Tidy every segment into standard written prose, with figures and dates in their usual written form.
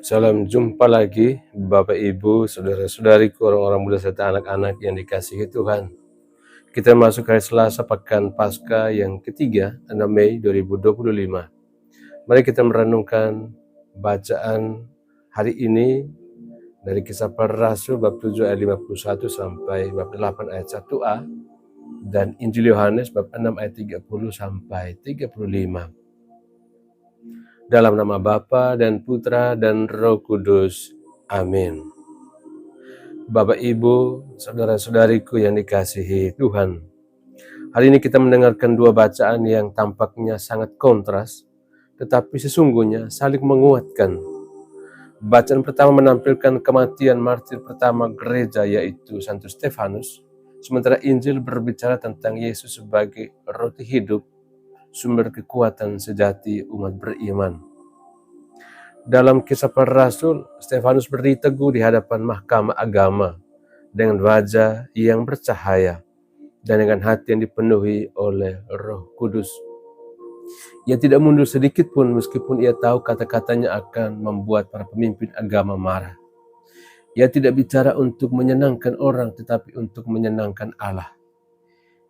Salam jumpa lagi Bapak Ibu, saudara-saudariku, orang-orang muda serta anak-anak yang dikasihi Tuhan. Kita masuk hari Selasa pekan Paskah yang ketiga, 6 Mei 2025. Mari kita merenungkan bacaan hari ini dari Kisah Para Rasul bab 7 ayat 51 sampai bab 8 ayat 1a dan Injil Yohanes bab 6 ayat 30 sampai 35. Dalam nama Bapa dan Putra dan Roh Kudus. Amin. Bapak Ibu, saudara-saudariku yang dikasihi Tuhan. Hari ini kita mendengarkan dua bacaan yang tampaknya sangat kontras, tetapi sesungguhnya saling menguatkan. Bacaan pertama menampilkan kematian martir pertama gereja, yaitu Santo Stefanus, sementara Injil berbicara tentang Yesus sebagai roti hidup, sumber kekuatan sejati umat beriman. Dalam Kisah Para Rasul, Stefanus berdiri teguh di hadapan mahkamah agama dengan wajah yang bercahaya dan dengan hati yang dipenuhi oleh Roh Kudus. Ia tidak mundur sedikit pun meskipun ia tahu kata-katanya akan membuat para pemimpin agama marah. Ia tidak bicara untuk menyenangkan orang tetapi untuk menyenangkan Allah.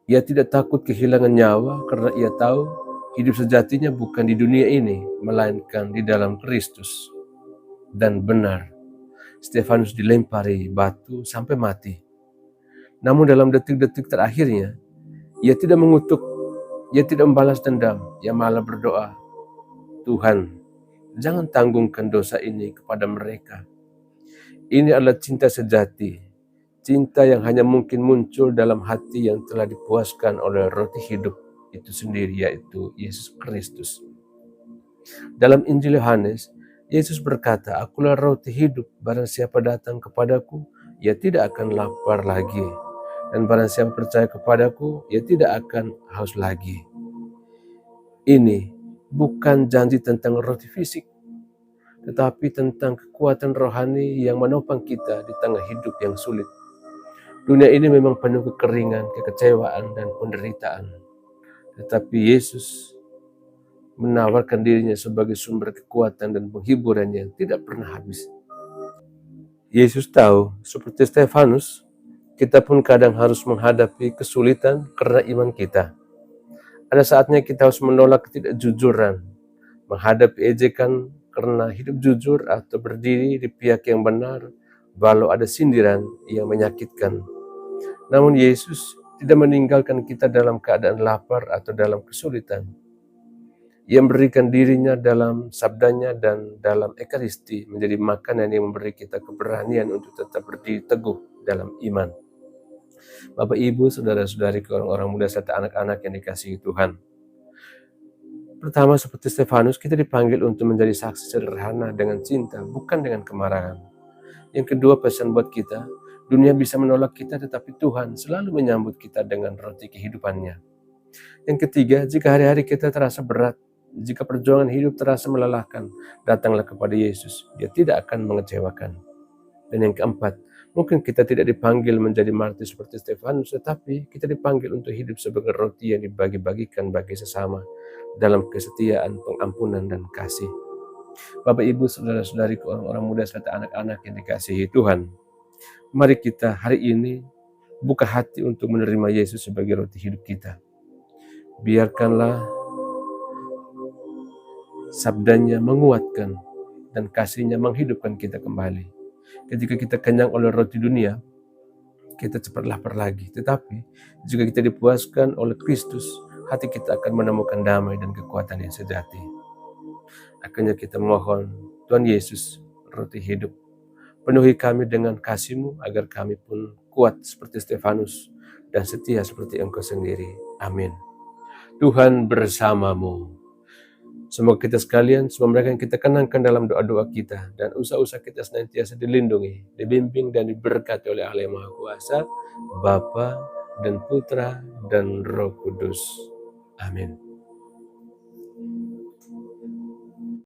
Ia tidak takut kehilangan nyawa karena ia tahu hidup sejatinya bukan di dunia ini, melainkan di dalam Kristus. Dan benar, Stefanus dilempari batu sampai mati. Namun dalam detik-detik terakhirnya, ia tidak mengutuk, ia tidak membalas dendam, ia malah berdoa, Tuhan, jangan tanggungkan dosa ini kepada mereka. Ini adalah cinta sejati, cinta yang hanya mungkin muncul dalam hati yang telah dipuaskan oleh roti hidup itu sendiri, yaitu Yesus Kristus. Dalam Injil Yohanes, Yesus berkata, Akulah roti hidup, barang siapa datang kepadaku, ia tidak akan lapar lagi. Dan barang siapa percaya kepadaku, ia tidak akan haus lagi. Ini bukan janji tentang roti fisik, tetapi tentang kekuatan rohani yang menopang kita di tengah hidup yang sulit. Dunia ini memang penuh kekeringan, kekecewaan, dan penderitaan. Tetapi Yesus menawarkan dirinya sebagai sumber kekuatan dan penghiburan yang tidak pernah habis. Yesus tahu, seperti Stefanus, kita pun kadang harus menghadapi kesulitan karena iman kita. Ada saatnya kita harus menolak ketidakjujuran, menghadapi ejekan karena hidup jujur atau berdiri di pihak yang benar, walau ada sindiran yang menyakitkan. Namun Yesus tidak meninggalkan kita dalam keadaan lapar atau dalam kesulitan. Ia memberikan dirinya dalam sabdanya dan dalam ekaristi menjadi makanan yang memberi kita keberanian untuk tetap berdiri teguh dalam iman. Bapak, Ibu, saudara-saudari, orang-orang muda serta anak-anak yang dikasihi Tuhan. Pertama, seperti Stefanus, kita dipanggil untuk menjadi saksi sederhana dengan cinta, bukan dengan kemarahan. Yang kedua, pesan buat kita, dunia bisa menolak kita, tetapi Tuhan selalu menyambut kita dengan roti kehidupannya. Yang ketiga, jika hari-hari kita terasa berat, jika perjuangan hidup terasa melelahkan, datanglah kepada Yesus, Dia tidak akan mengecewakan. Dan yang keempat, mungkin kita tidak dipanggil menjadi martir seperti Stefanus, tetapi kita dipanggil untuk hidup sebagai roti yang dibagi-bagikan bagi sesama dalam kesetiaan, pengampunan, dan kasih. Bapak, Ibu, saudara-saudariku, orang-orang muda serta anak-anak yang dikasihi Tuhan, mari kita hari ini buka hati untuk menerima Yesus sebagai roti hidup kita. Biarkanlah sabdanya menguatkan dan kasihnya menghidupkan kita kembali. Ketika kita kenyang oleh roti dunia, kita cepat lapar lagi. Tetapi jika kita dipuaskan oleh Kristus, hati kita akan menemukan damai dan kekuatan yang sejati. Akhirnya kita mohon, Tuhan Yesus, roti hidup, penuhi kami dengan kasih-Mu agar kami pun kuat seperti Stefanus dan setia seperti Engkau sendiri. Amin. Tuhan bersamamu. Semoga kita sekalian, semua mereka yang kita kenangkan dalam doa-doa kita dan usaha-usaha kita senantiasa dilindungi, dibimbing dan diberkati oleh Allah yang Maha Kuasa, Bapa dan Putra dan Roh Kudus. Amin.